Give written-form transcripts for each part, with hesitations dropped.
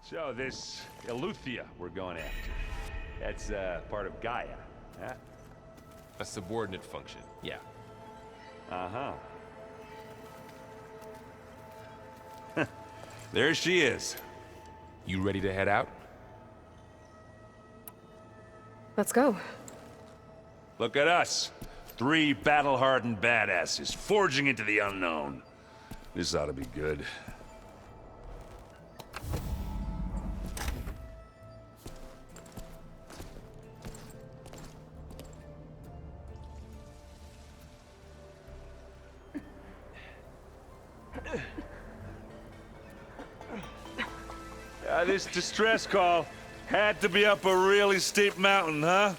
So this Eleuthia we're going after, that's part of Gaia, huh? A subordinate function, yeah. Uh-huh. There she is. You ready to head out? Let's go. Look at us. 3 battle-hardened badasses forging into the unknown. This ought to be good. This distress call had to be up a really steep mountain, huh?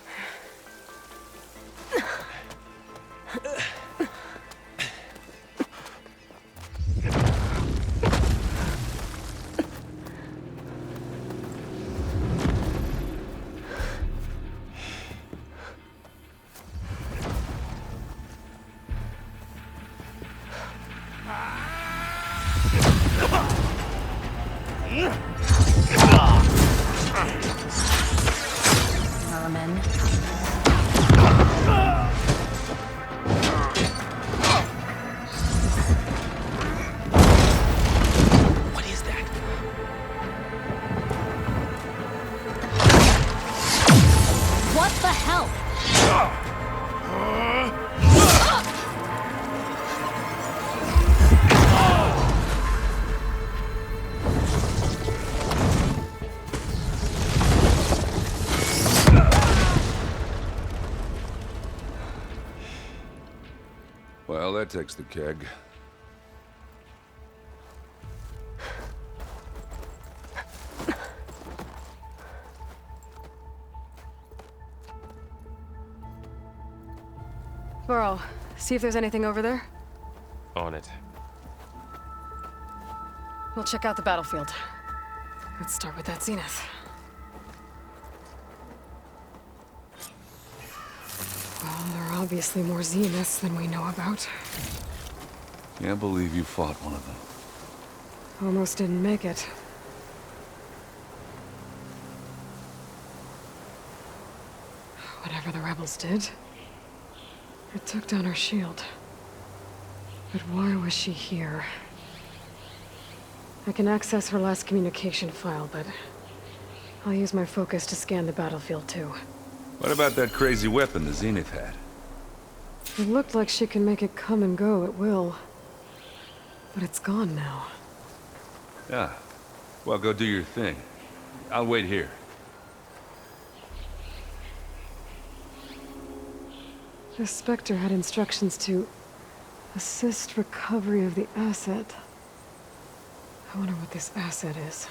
Well, that takes the keg. Burrow, see if there's anything over there. On it. We'll check out the battlefield. Let's start with that zenith. Well, there are obviously more zeniths than we know about. Can't believe you fought one of them. Almost didn't make it. Whatever the rebels did, it took down her shield. But why was she here? I can access her last communication file, but I'll use my focus to scan the battlefield too. What about that crazy weapon the Zenith had? It looked like she can make it come and go at will. But it's gone now. Yeah. Well, go do your thing. I'll wait here. The Spectre had instructions to assist recovery of the asset. I wonder what this asset is.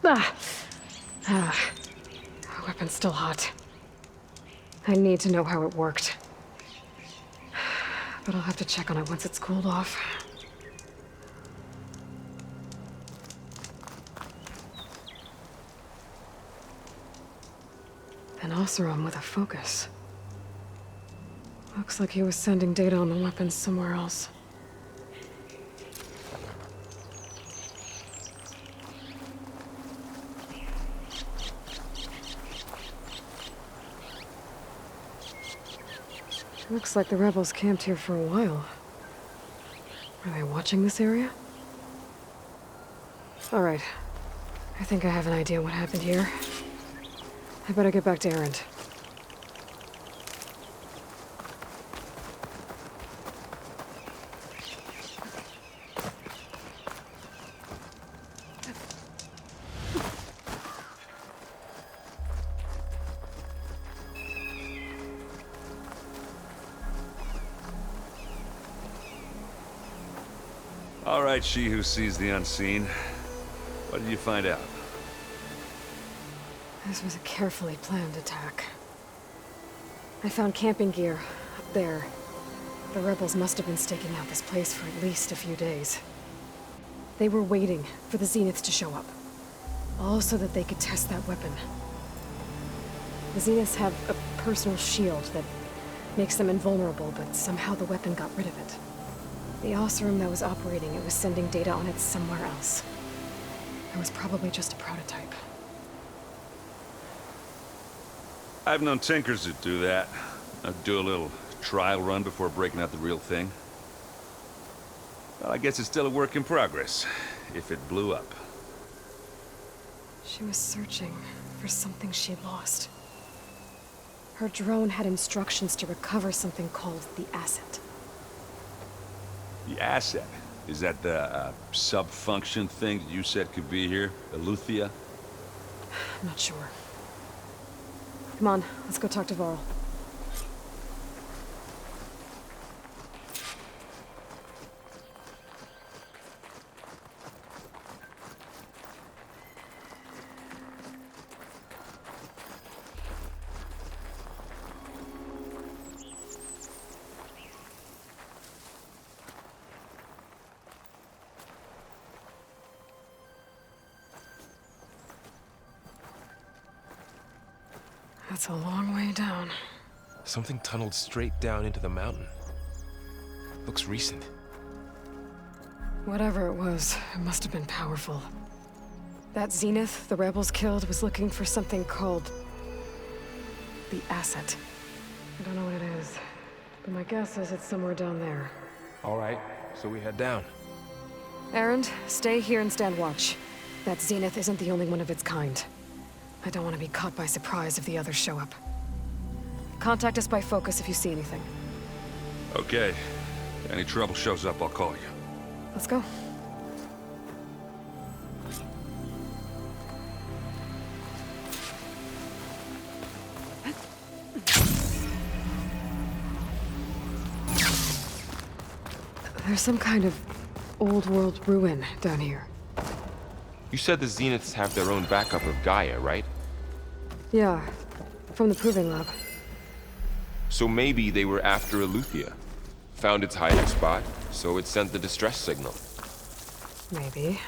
The weapon's still hot. I need to know how it worked. But I'll have to check on it once it's cooled off. An Oseram with a focus. Looks like he was sending data on the weapons somewhere else. Looks like the rebels camped here for a while. Are they watching this area? All right. I think I have an idea what happened here. I better get back to Erend. All right, she who sees the unseen. What did you find out? This was a carefully planned attack. I found camping gear up there. The rebels must have been staking out this place for at least a few days. They were waiting for the Zeniths to show up. All so that they could test that weapon. The Zeniths have a personal shield that makes them invulnerable, but somehow the weapon got rid of it. The Osram that was operating it was sending data on it somewhere else. It was probably just a prototype. I've known tinkers that do that. I'd do a little trial run before breaking out the real thing. Well, I guess it's still a work in progress, if it blew up. She was searching for something she lost. Her drone had instructions to recover something called the asset. The asset? Is that the sub-function thing that you said could be here? Aletheia? I'm not sure. Come on, let's go talk to Varl. That's a long way down. Something tunneled straight down into the mountain. Looks recent. Whatever it was, it must have been powerful. That Zenith the rebels killed was looking for something called the asset. I don't know what it is, but my guess is it's somewhere down there. All right, so we head down. Erend, stay here and stand watch. That Zenith isn't the only one of its kind. I don't want to be caught by surprise if the others show up. Contact us by focus if you see anything. Okay. If any trouble shows up, I'll call you. Let's go. There's some kind of old world ruin down here. You said the Zeniths have their own backup of Gaia, right? Yeah, from the proving lab. So maybe they were after Aletheia. Found its hiding spot, so it sent the distress signal. Maybe.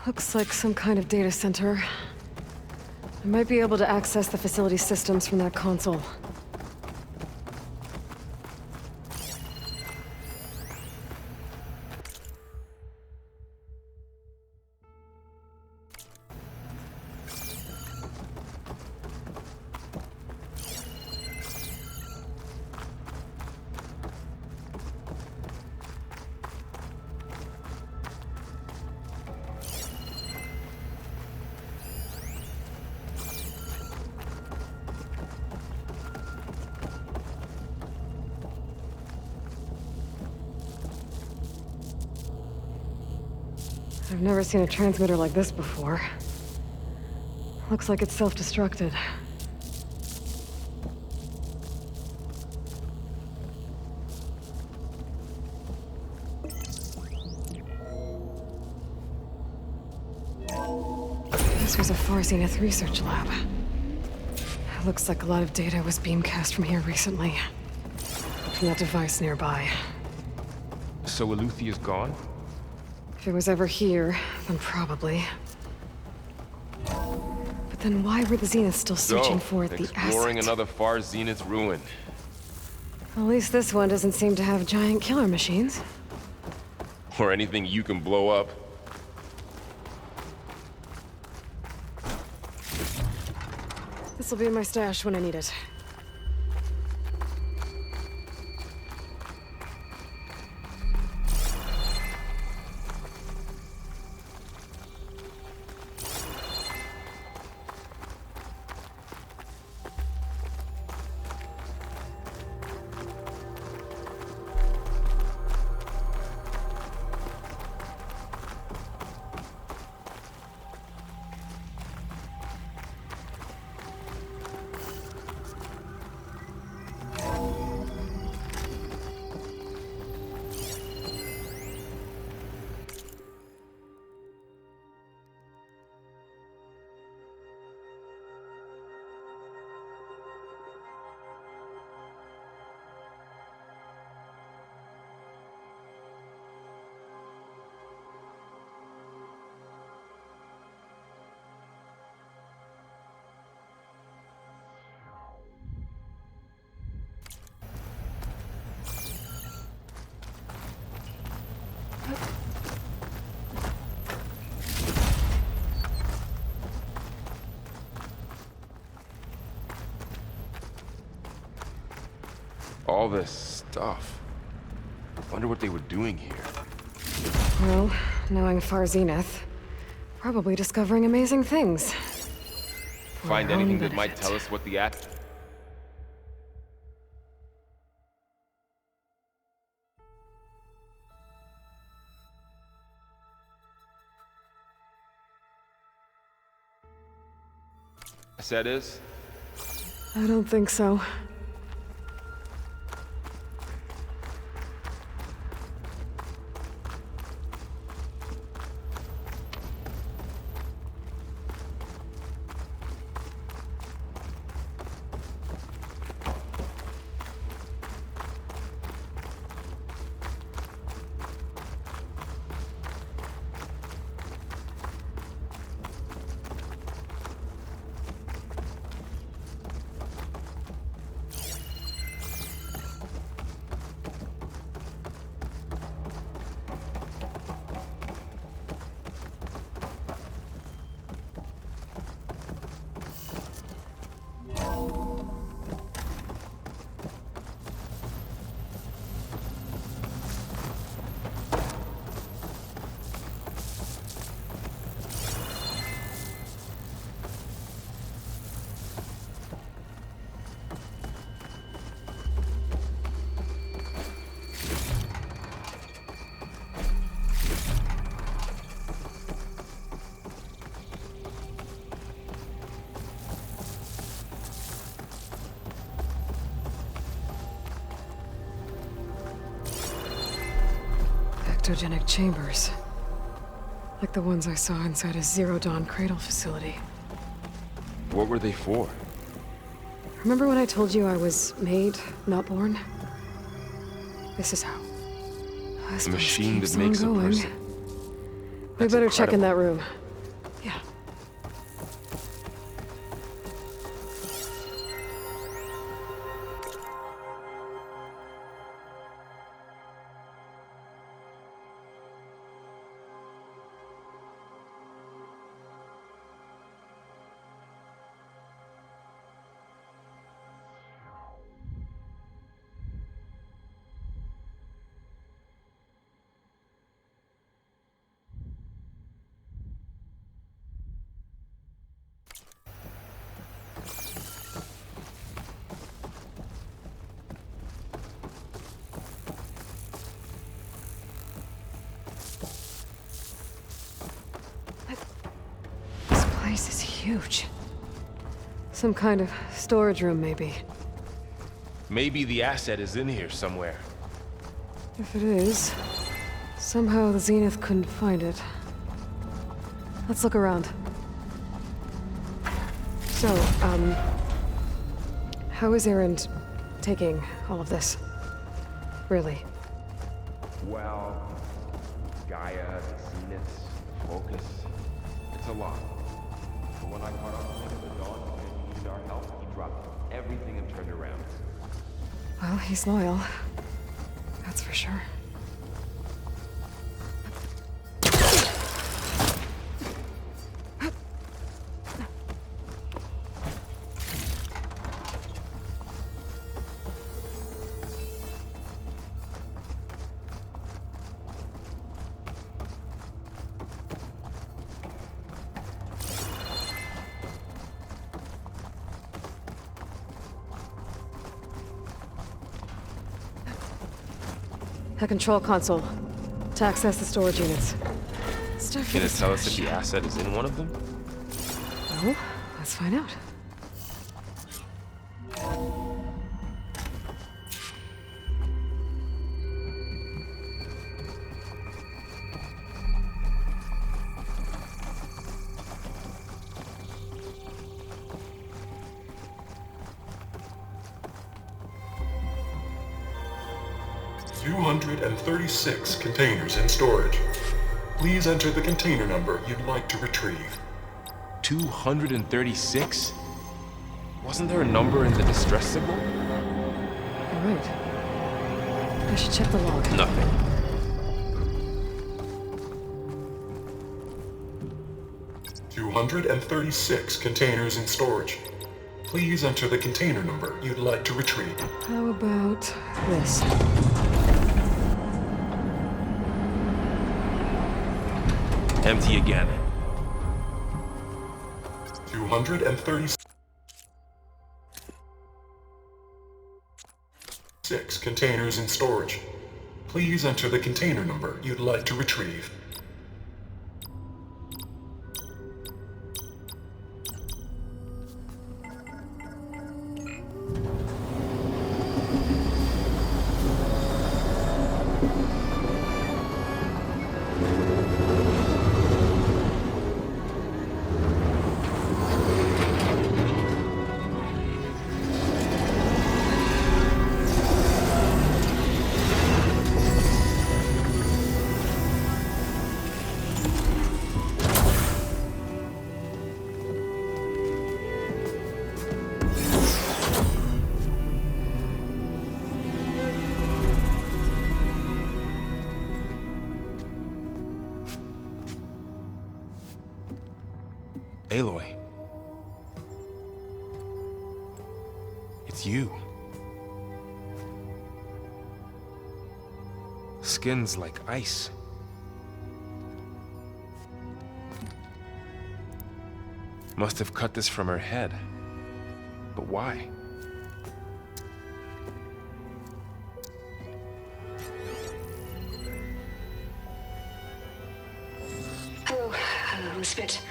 Looks like some kind of data center. I might be able to access the facility systems from that console. I've never seen a transmitter like this before. Looks like it's self-destructed. This was a Far Zenith research lab. Looks like a lot of data was beamcast from here recently. From that device nearby. So Aletheia's gone? If it was ever here, then probably. Then why were the Zeniths still searching for the exploring asset? another far Zenith ruin. At least this one doesn't seem to have giant killer machines. Or anything you can blow up. This'll be in my stash when I need it. All this stuff. Wonder what they were doing here. Well, knowing Far Zenith, probably discovering amazing things. For Find our own anything that might benefit. tell us what the act... Asset is? I don't think so. Ectogenic chambers. Like the ones I saw inside a Zero Dawn Cradle facility. What were they for? Remember when I told you I was made, not born? This is how. I A suppose machine keeps that makes a on going. person. We That's better check in that incredible. room. Yeah. This place is huge. Some kind of storage room, maybe. Maybe the asset is in here somewhere. If it is, somehow the Zenith couldn't find it. Let's look around. So, how is Erend taking all of this? Really? Well, Gaia, the Zeniths, Focus. It's a lot. But when I caught up to him at the dawn because he needed our help, he dropped everything and turned around. Well, he's loyal. That's for sure. A control console to access the storage units. Stuff Can it is tell us if fresh. the asset is in one of them? Well, let's find out. $236 containers in storage. Please enter the container number you'd like to retrieve. 236? Wasn't there a number in the distress signal? You're right. I should check the log. Nothing. $236 containers in storage. Please enter the container number you'd like to retrieve. How about this? Empty again. 236 containers in storage. Please enter the container number you'd like to retrieve. Aloy. It's you. Skin's like ice. Must have cut this from her head. But why? Hello, Spit.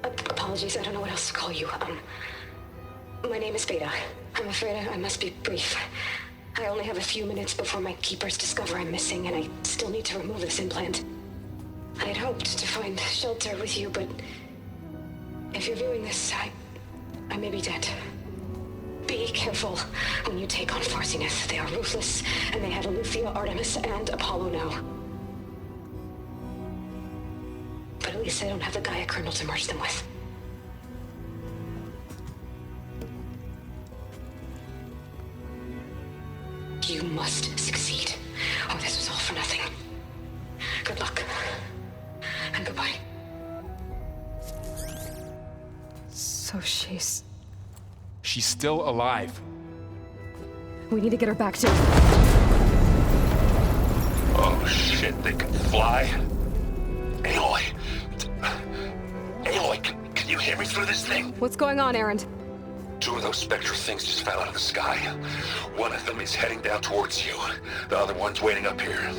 Apologies, I don't know what else to call you. My name is Beta. I'm afraid I must be brief. I only have a few minutes before my keepers discover I'm missing, and I still need to remove this implant. I had hoped to find shelter with you, but if you're viewing this, I may be dead. Be careful when you take on Farsiness. They are ruthless, and they have Aletheia, Artemis, and Apollo now. But at least I don't have the Gaia kernel to merge them with. You must succeed, or this was all for nothing. Good luck. And goodbye. So she's... She's still alive. We need to get her back to... Oh shit, they can fly? Aloy! Aloy, can you hear me through this thing? What's going on, Erend? Two of those spectral things just fell out of the sky. One of them is heading down towards you. The other one's waiting up here.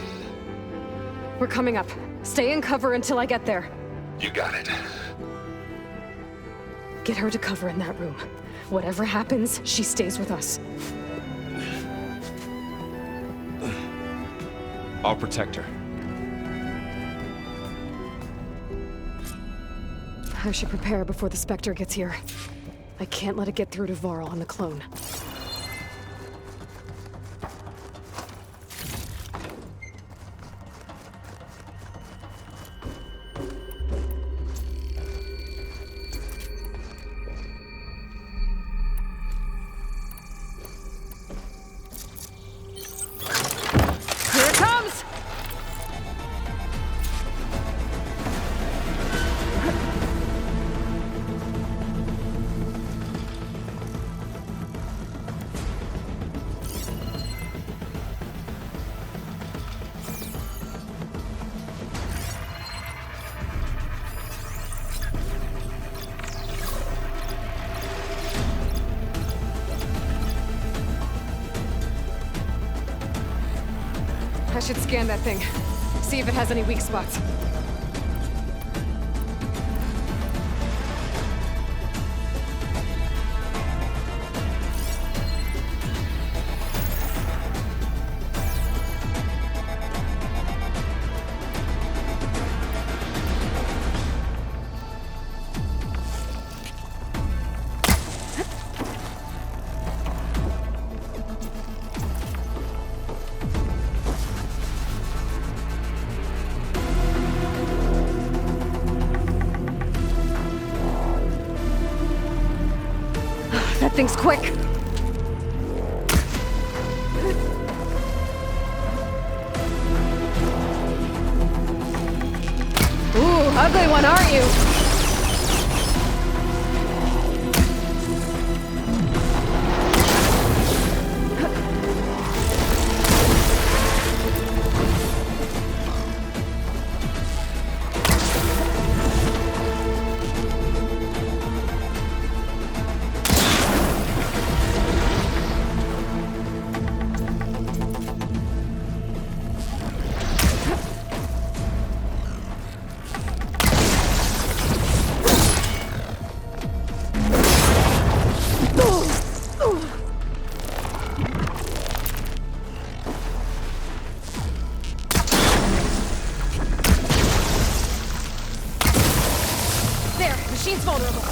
We're coming up. Stay in cover until I get there. You got it. Get her to cover in that room. Whatever happens, she stays with us. I'll protect her. I should prepare before the Spectre gets here. I can't let it get through to Varl and the clone. should scan that thing. See if it has any weak spots. That thing's quick! Ooh, ugly one, aren't you? There, machine's vulnerable.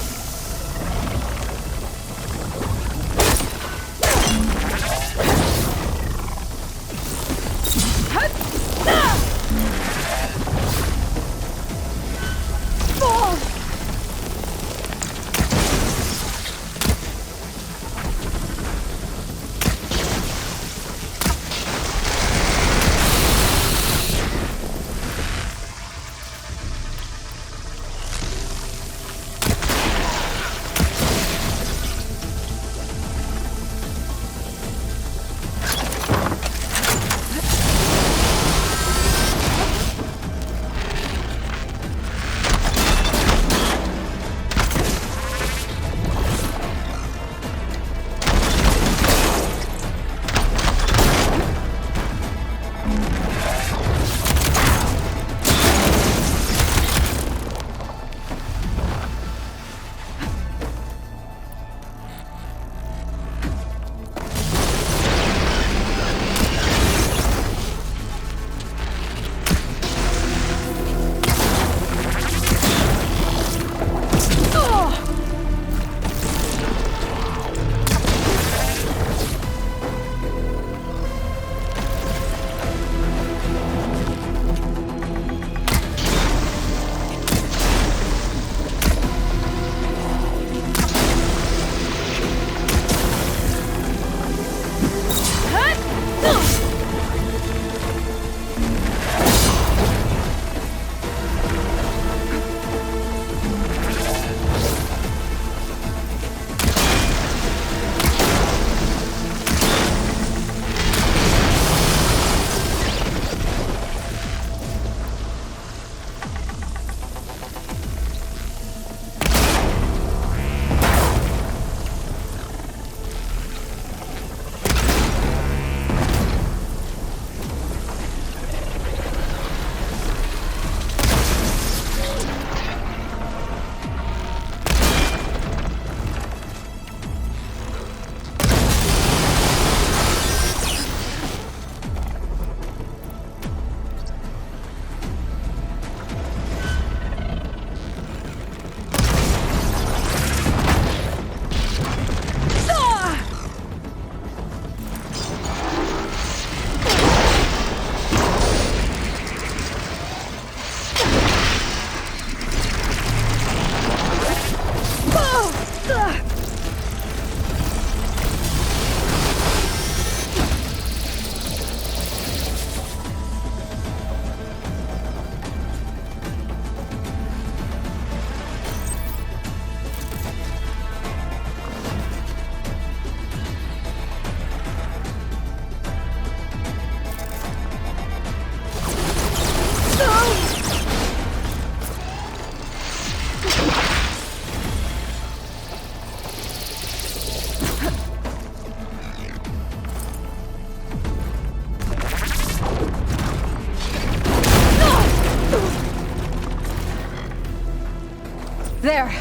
There.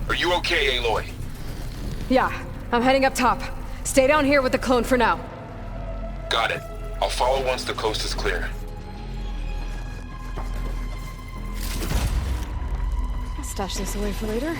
Are you okay, Aloy? Yeah, I'm heading up top. Stay down here with the clone for now. Got it. I'll follow once the coast is clear. I'll stash this away for later.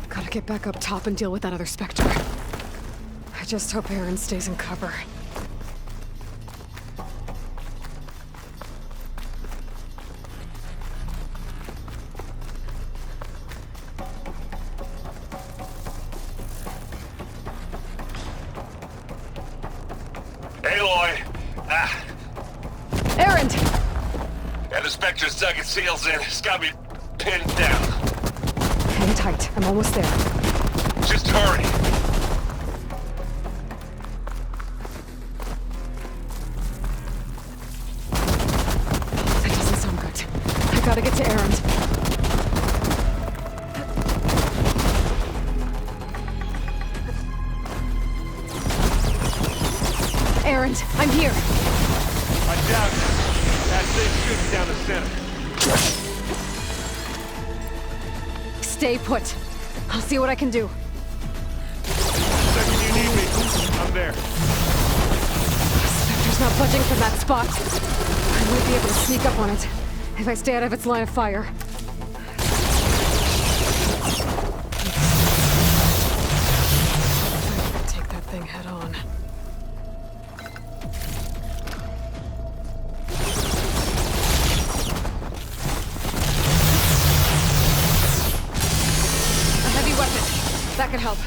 Gotta get back up top and deal with that other Spectre. I just hope Aaron stays in cover. Aloy! Aaron! And the Spectre's dug its seals in. It's got me pinned down. Hang tight. I'm almost there. Just hurry. That doesn't sound good. I gotta get to Aaron. Aaron, I'm here. I doubt it. That thing's shooting down the center. Stay put. I'll see what I can do. Second you need me, I'm there. Spectre's not budging from that spot. I might be able to sneak up on it if I stay out of its line of fire. Take that thing head on. A heavy weapon. That could help.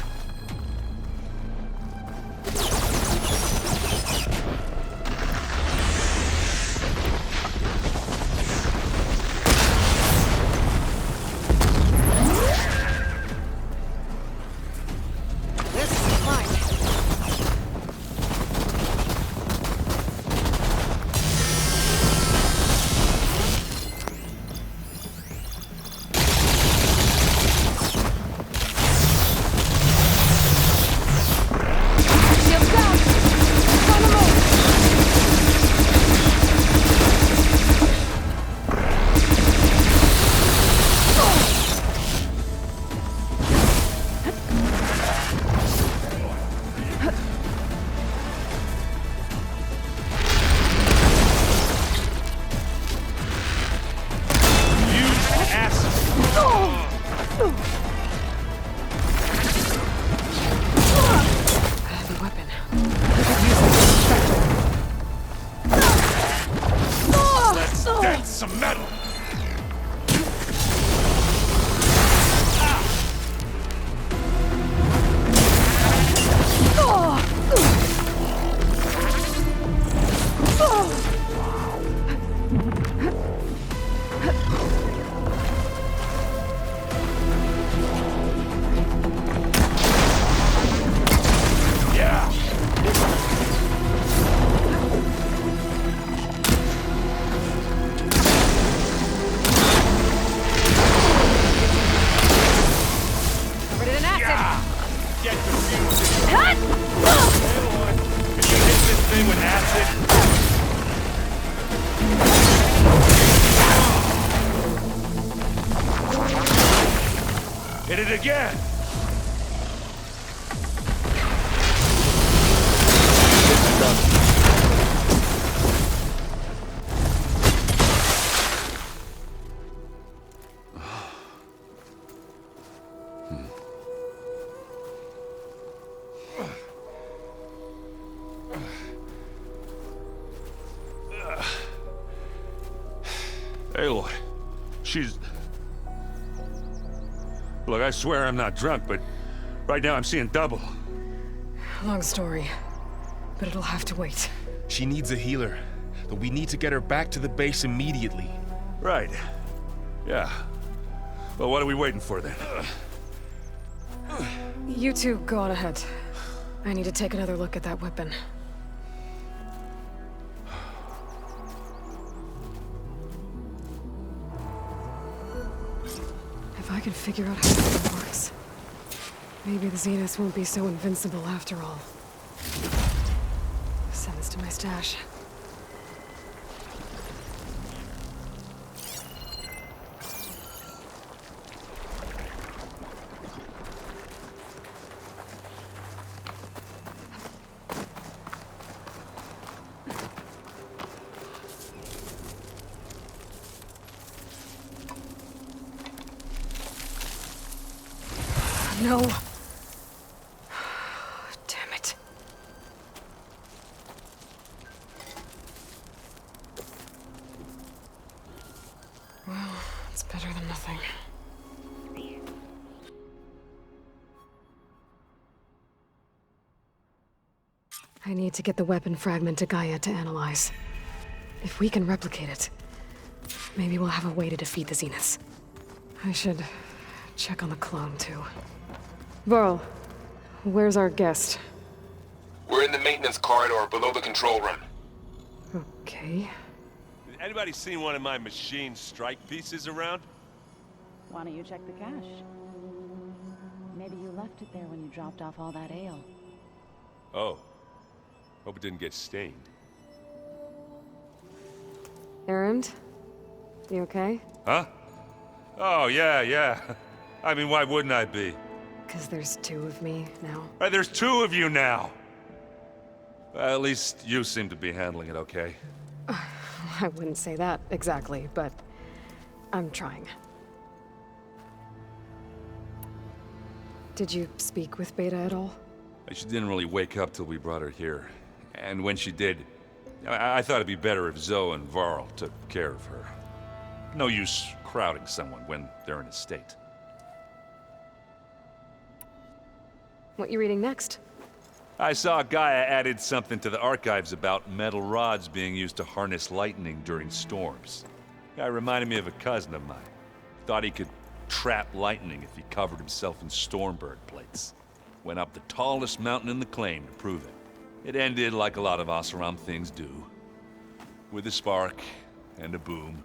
This is fine. Shields down! It's on the move! You asshole! A heavy weapon. I could use it against Spectre. Let's dance some metal! Yeah! Covered it in acid. Yeah! Get confused. Hut! Aloy, can you hit this me with acid? Hit it again! Aloy, she's... Look, I swear I'm not drunk, but right now I'm seeing double. Long story, but it'll have to wait. She needs a healer, but we need to get her back to the base immediately. Right. Yeah. Well, what are we waiting for then? You two go on ahead. I need to take another look at that weapon. If I can figure out how this works, maybe the Zeniths won't be so invincible after all. Send this to my stash. No. Damn it. Well, it's better than nothing. I need to get the weapon fragment to Gaia to analyze. If we can replicate it, maybe we'll have a way to defeat the Zeniths. I should check on the clone, too. Varl, where's our guest? We're in the maintenance corridor below the control room. Okay. Anybody seen one of my machine strike pieces around? Why don't you check the cache? Maybe you left it there when you dropped off all that ale. Oh. Hope it didn't get stained. Errand? You okay? Huh? Oh, yeah. I mean, why wouldn't I be? Because there's two of me now. Right, there's two of you now! Well, at least you seem to be handling it okay. I wouldn't say that exactly, but I'm trying. Did you speak with Beta at all? She didn't really wake up till we brought her here. And when she did, I thought it'd be better if Zoe and Varl took care of her. No use crowding someone when they're in a state. What you reading next? I saw Gaia added something to the archives about metal rods being used to harness lightning during storms. Guy reminded me of a cousin of mine. Thought he could trap lightning if he covered himself in Stormbird plates. Went up the tallest mountain in the claim to prove it. It ended like a lot of Oseram things do. With a spark and a boom.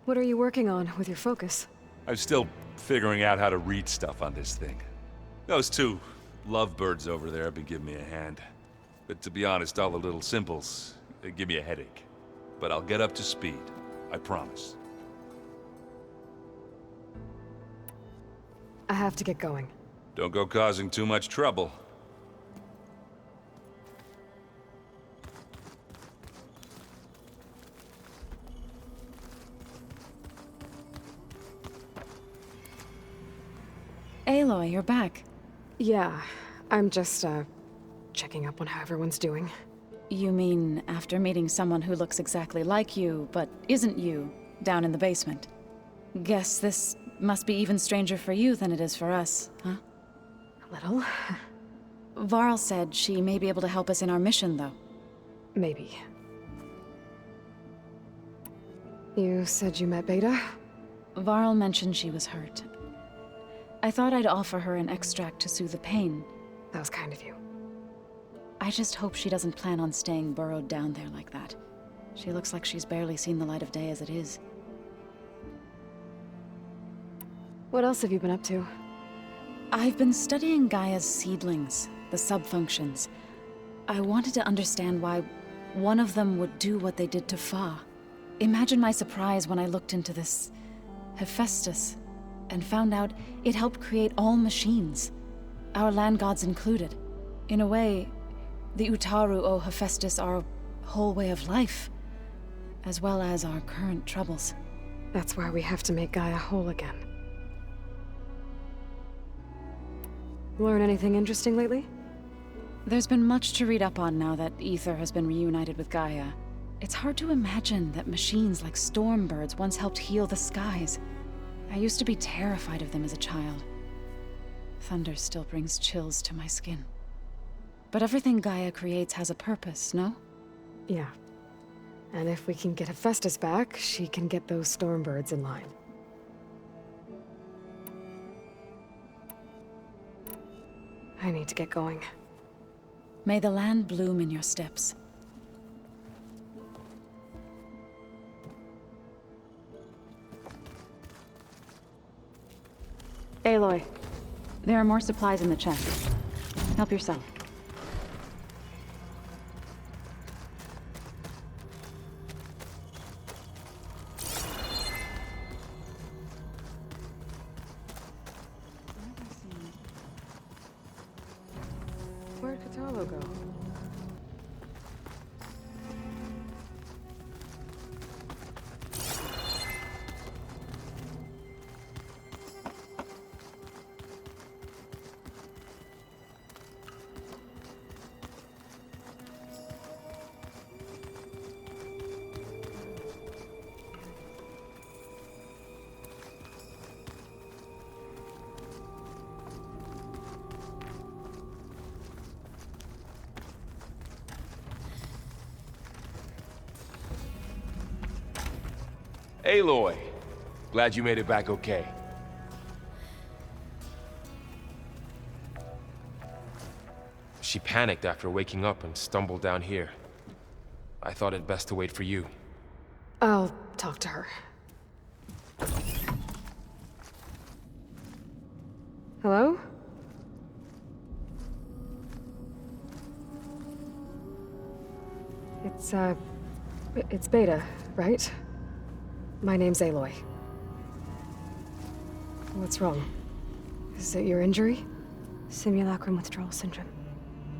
What are you working on with your focus? I'm still figuring out how to read stuff on this thing. Those two lovebirds over there have been giving me a hand. But to be honest, all the little symbols, they give me a headache. But I'll get up to speed. I promise. I have to get going. Don't go causing too much trouble. Aloy, you're back. Yeah, I'm just, checking up on how everyone's doing. You mean after meeting someone who looks exactly like you, but isn't you, down in the basement? Guess this must be even stranger for you than it is for us, huh? A little. Varl said she may be able to help us in our mission, though. Maybe. You said you met Beta? Varl mentioned she was hurt. I thought I'd offer her an extract to soothe the pain. That was kind of you. I just hope she doesn't plan on staying burrowed down there like that. She looks like she's barely seen the light of day as it is. What else have you been up to? I've been studying Gaia's seedlings, the subfunctions. I wanted to understand why one of them would do what they did to Fa. Imagine my surprise when I looked into this Hephaestus and found out it helped create all machines, our land gods included. In a way, the Utaru owe Hephaestus our whole way of life, as well as our current troubles. That's why we have to make Gaia whole again. Learn anything interesting lately? There's been much to read up on now that Ether has been reunited with Gaia. It's hard to imagine that machines like stormbirds once helped heal the skies. I used to be terrified of them as a child. Thunder still brings chills to my skin. But everything Gaia creates has a purpose, no? Yeah. And if we can get Hephaestus back, she can get those stormbirds in line. I need to get going. May the land bloom in your steps. Aloy, there are more supplies in the chest. Help yourself. Where'd Cradle go? Aloy, glad you made it back okay. She panicked after waking up and stumbled down here. I thought it best to wait for you. I'll talk to her. Hello? It's Beta, right? My name's Aloy. What's wrong? Is it your injury? Simulacrum withdrawal syndrome.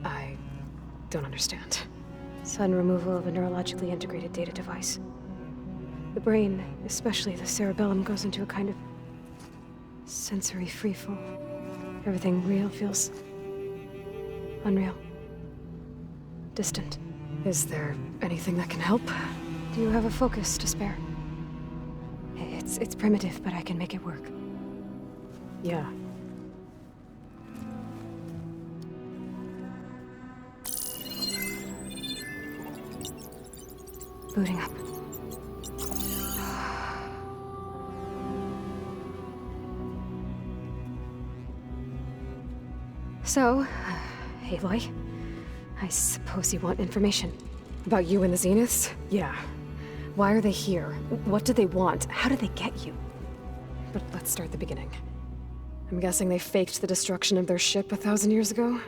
I don't understand. Sudden removal of a neurologically integrated data device. The brain, especially the cerebellum, goes into a kind of sensory freefall. Everything real feels unreal. Distant. Is there anything that can help? Do you have a focus to spare? It's primitive, but I can make it work. Yeah. Booting up. So, Aloy, I suppose you want information. About you and the Zeniths? Yeah. Why are they here? What do they want? How did they get you? But let's start at the beginning. I'm guessing they faked the destruction of their ship 1,000 years ago?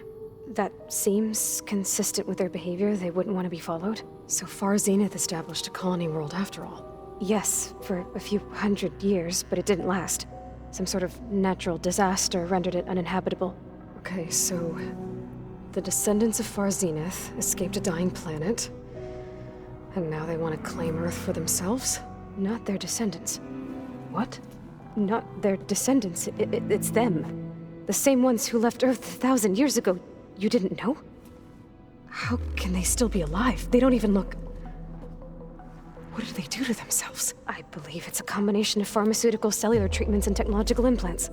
That seems consistent with their behavior. They wouldn't want to be followed. So far, Zenith established a colony world after all. Yes, for a few hundred years, but it didn't last. Some sort of natural disaster rendered it uninhabitable. Okay, so the descendants of Far Zenith escaped a dying planet, and now they want to claim Earth for themselves? Not their descendants. What? Not their descendants. It's them. The same ones who left Earth 1,000 years ago. You didn't know? How can they still be alive? They don't even look... What did they do to themselves? I believe it's a combination of pharmaceutical, cellular treatments, and technological implants.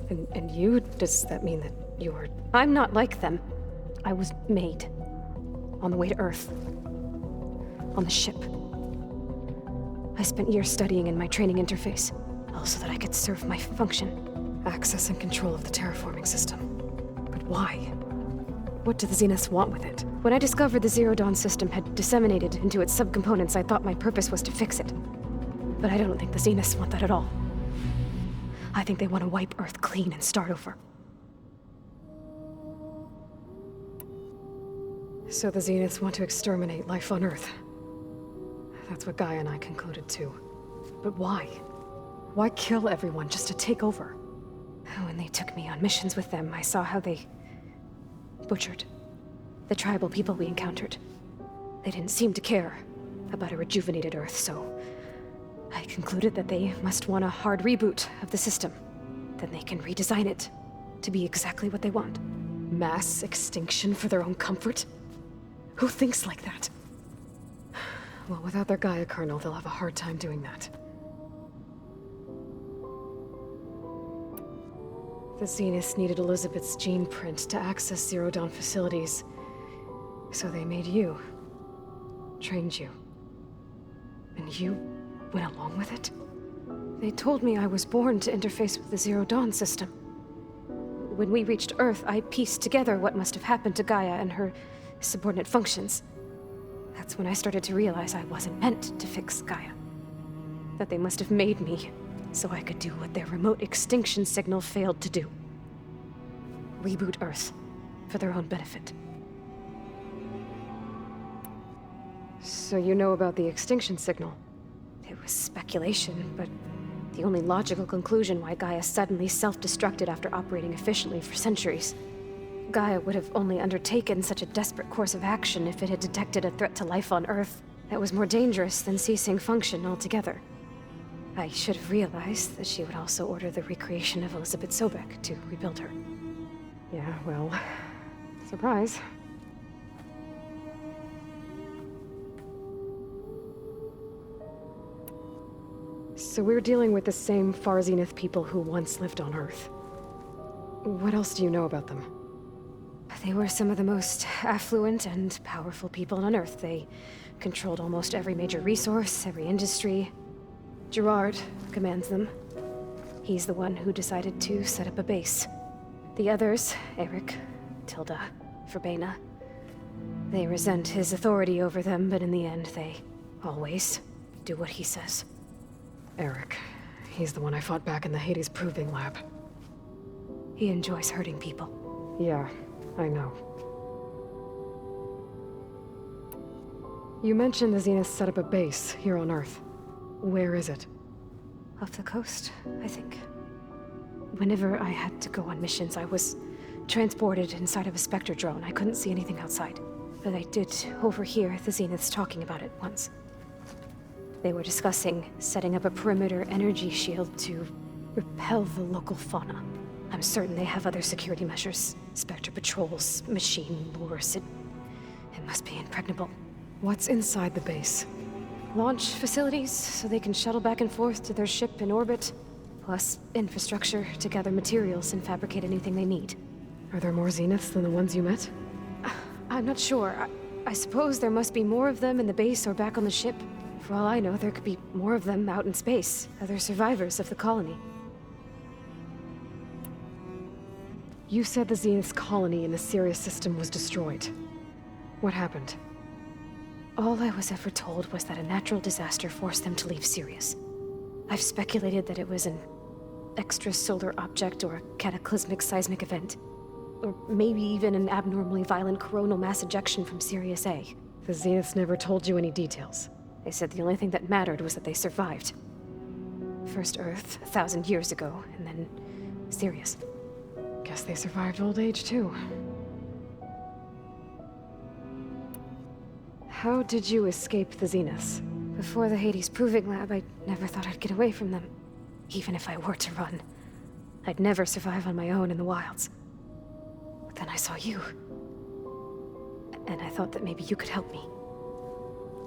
And you? Does that mean that you're... I'm not like them. I was made. On the way to Earth. On the ship. I spent years studying in my training interface, all so that I could serve my function. Access and control of the terraforming system. But why? What do the Zeniths want with it? When I discovered the Zero Dawn system had disseminated into its subcomponents, I thought my purpose was to fix it. But I don't think the Zeniths want that at all. I think they want to wipe Earth clean and start over. So the Zeniths want to exterminate life on Earth. That's what Gaia and I concluded too. But why? Why kill everyone just to take over? When they took me on missions with them, I saw how they butchered the tribal people we encountered. They didn't seem to care about a rejuvenated Earth, so I concluded that they must want a hard reboot of the system. Then they can redesign it to be exactly what they want. Mass extinction for their own comfort? Who thinks like that? Well, without their Gaia kernel, they'll have a hard time doing that. The Zeniths needed Elizabeth's gene print to access Zero Dawn facilities. So they made you. Trained you. And you went along with it? They told me I was born to interface with the Zero Dawn system. When we reached Earth, I pieced together what must have happened to Gaia and her subordinate functions. That's when I started to realize I wasn't meant to fix Gaia. That they must have made me so I could do what their remote extinction signal failed to do. Reboot Earth for their own benefit. So you know about the extinction signal? It was speculation, but the only logical conclusion why Gaia suddenly self-destructed after operating efficiently for centuries. Gaia would have only undertaken such a desperate course of action if it had detected a threat to life on Earth that was more dangerous than ceasing function altogether. I should have realized that she would also order the recreation of Elizabeth Sobek to rebuild her. Yeah, well, surprise. So we're dealing with the same Far Zenith people who once lived on Earth. What else do you know about them? They were some of the most affluent and powerful people on Earth. They controlled almost every major resource, every industry. Gerard commands them. He's the one who decided to set up a base. The others, Eric, Tilda, Verbena, they resent his authority over them, but in the end, they always do what he says. Eric. He's the one I fought back in the Hades Proving Lab. He enjoys hurting people. Yeah, I know. You mentioned the Zeniths set up a base here on Earth. Where is it? Off the coast, I think. Whenever I had to go on missions, I was transported inside of a Spectre drone. I couldn't see anything outside. But I did overhear the Zeniths talking about it once. They were discussing setting up a perimeter energy shield to repel the local fauna. I'm certain they have other security measures. Spectre patrols, machine lures. It must be impregnable. What's inside the base? Launch facilities, so they can shuttle back and forth to their ship in orbit. Plus infrastructure to gather materials and fabricate anything they need. Are there more Zeniths than the ones you met? I'm not sure. I suppose there must be more of them in the base or back on the ship. For all I know, there could be more of them out in space, other survivors of the colony. You said the Zenith's colony in the Sirius system was destroyed. What happened? All I was ever told was that a natural disaster forced them to leave Sirius. I've speculated that it was an extrasolar object or a cataclysmic seismic event. Or maybe even an abnormally violent coronal mass ejection from Sirius A. The Zeniths never told you any details. They said the only thing that mattered was that they survived. First Earth, 1,000 years ago, and then Sirius. Guess they survived old age, too. How did you escape the Zeniths? Before the Hades Proving Lab, I never thought I'd get away from them. Even if I were to run. I'd never survive on my own in the wilds. But then I saw you. And I thought that maybe you could help me.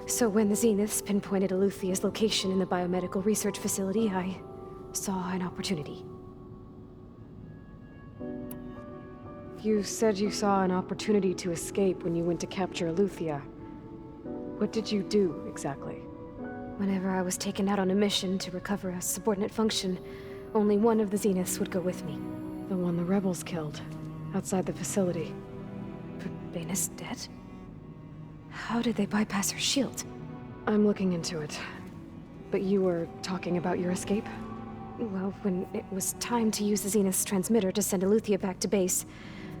So when the Zeniths pinpointed Aluthia's location in the biomedical research facility, I saw an opportunity. You said you saw an opportunity to escape when you went to capture Aluthia. What did you do, exactly? Whenever I was taken out on a mission to recover a subordinate function, only one of the Zeniths would go with me. The one the rebels killed, outside the facility. Verbena's dead? How did they bypass her shield? I'm looking into it. But you were talking about your escape? Well, when it was time to use the Zenith's transmitter to send Aluthia back to base,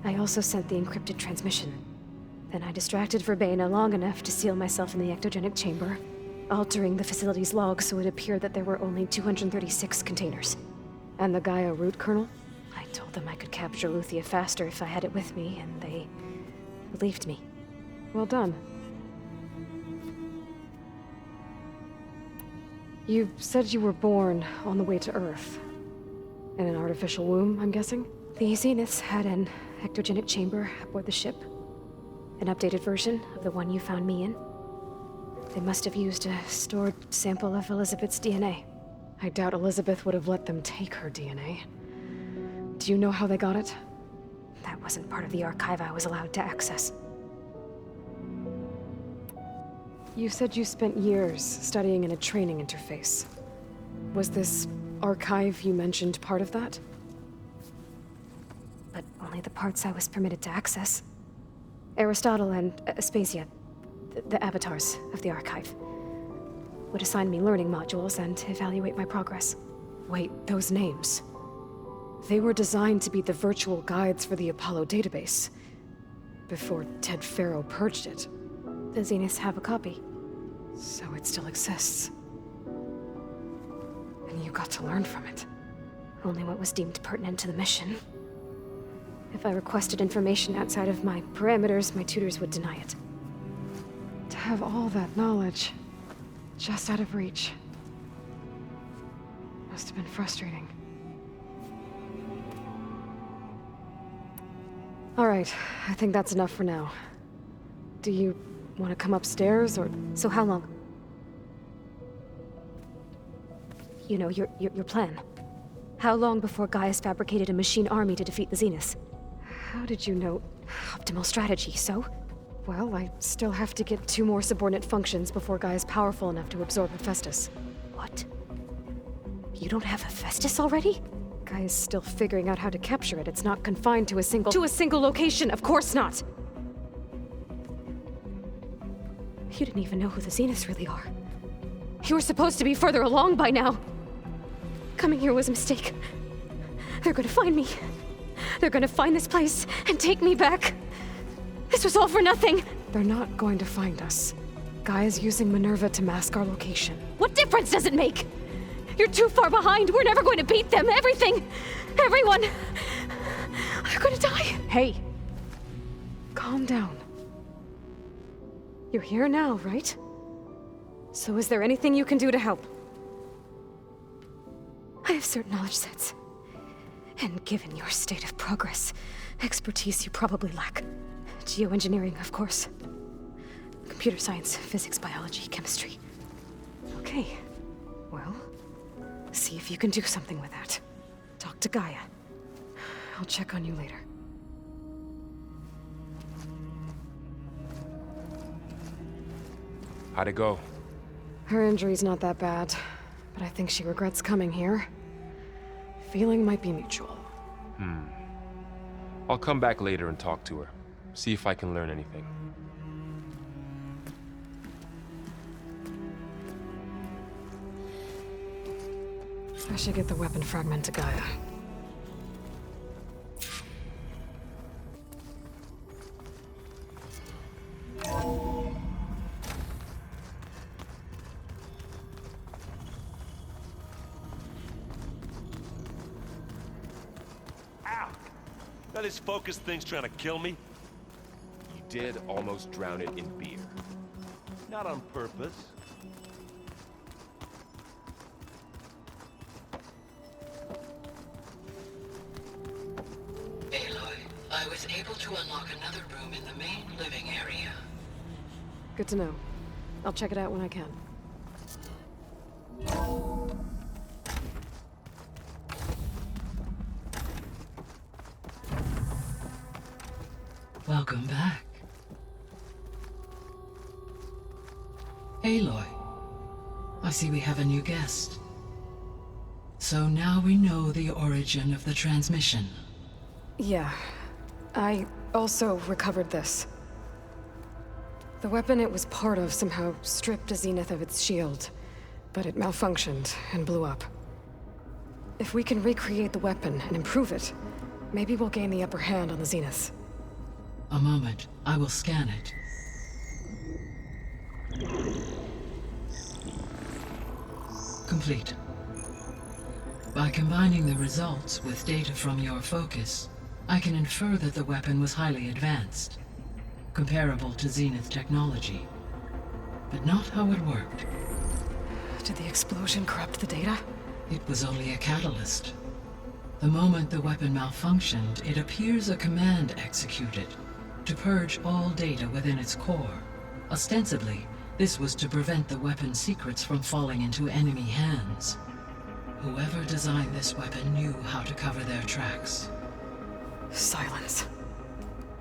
I also sent the encrypted transmission. Then I distracted Verbena long enough to seal myself in the ectogenic chamber, altering the facility's log so it appeared that there were only 236 containers. And the Gaia root kernel? I told them I could capture Luthia faster if I had it with me, and they believed me. Well done. You said you were born on the way to Earth. In an artificial womb, I'm guessing? The Zeniths had an ectogenic chamber aboard the ship. An updated version of the one you found me in. They must have used a stored sample of Elizabeth's DNA. I doubt Elizabeth would have let them take her DNA. Do you know how they got it? That wasn't part of the archive I was allowed to access. You said you spent years studying in a training interface. Was this archive you mentioned part of that? But only the parts I was permitted to access. Aristotle and Aspasia, the avatars of the archive, would assign me learning modules and evaluate my progress. Wait, those names. They were designed to be the virtual guides for the Apollo database, before Ted Faro purged it. The Zeniths have a copy, so it still exists. And you got to learn from it. Only what was deemed pertinent to the mission. If I requested information outside of my parameters, my tutors would deny it. To have all that knowledge, just out of reach, must have been frustrating. All right, I think that's enough for now. Do you want to come upstairs, or... So how long? You know, your plan. How long before Gaius fabricated a machine army to defeat the Zeniths? How did you know? Optimal strategy, so? Well, I still have to get 2 more subordinate functions before Gaia's powerful enough to absorb Hephaestus. What? You don't have Hephaestus already? Gaia's still figuring out how to capture it. It's not confined to a single... To a single location! Of course not! You didn't even know who the Zeniths really are. You were supposed to be further along by now! Coming here was a mistake. They're gonna find me. They're gonna find this place and take me back. This was all for nothing. They're not going to find us. Gaia's using Minerva to mask our location. What difference does it make? You're too far behind. We're never going to beat them. Everything. Everyone. They're gonna die. Hey. Calm down. You're here now, right? So is there anything you can do to help? I have certain knowledge sets. And given your state of progress, expertise you probably lack. Geoengineering, of course. Computer science, physics, biology, chemistry. Okay. Well, see if you can do something with that. Talk to Gaia. I'll check on you later. How'd it go? Her injury's not that bad, but I think she regrets coming here. Feeling might be mutual. I'll come back later and talk to her. See if I can learn anything. I should get the weapon fragment to Gaia. Ow! Now this focus thing's trying to kill me? You did almost drown it in beer. Not on purpose. Aloy, I was able to unlock another room in the main living area. Good to know. I'll check it out when I can. Welcome back. Aloy, I see we have a new guest. So now we know the origin of the transmission. Yeah. I also recovered this. The weapon it was part of somehow stripped a Zenith of its shield, but it malfunctioned and blew up. If we can recreate the weapon and improve it, maybe we'll gain the upper hand on the Zeniths. A moment. I will scan it. Complete. By combining the results with data from your focus, I can infer that the weapon was highly advanced, comparable to Zenith technology, but not how it worked. Did the explosion corrupt the data? It was only a catalyst. The moment the weapon malfunctioned, it appears a command executed to purge all data within its core. Ostensibly, this was to prevent the weapon's secrets from falling into enemy hands. Whoever designed this weapon knew how to cover their tracks. Silence.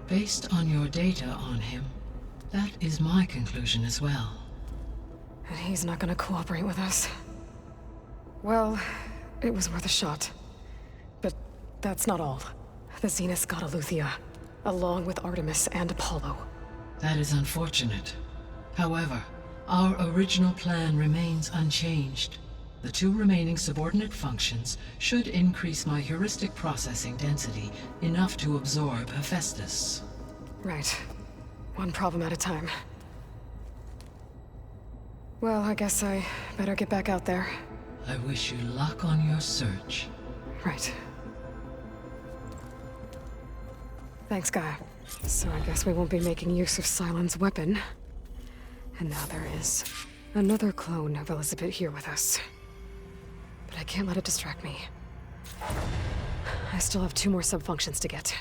Based on your data on him, that is my conclusion as well. And he's not gonna cooperate with us. Well, it was worth a shot. But that's not all. The Zeniths got Aletheia, along with Artemis and Apollo. That is unfortunate. However, our original plan remains unchanged. The 2 remaining subordinate functions should increase my heuristic processing density enough to absorb Hephaestus. Right. One problem at a time. Well, I guess I better get back out there. I wish you luck on your search. Right. Thanks, Gaia. So I guess we won't be making use of Cylon's weapon. And now there is another clone of Elizabeth here with us. But I can't let it distract me. I still have 2 more sub-functions to get.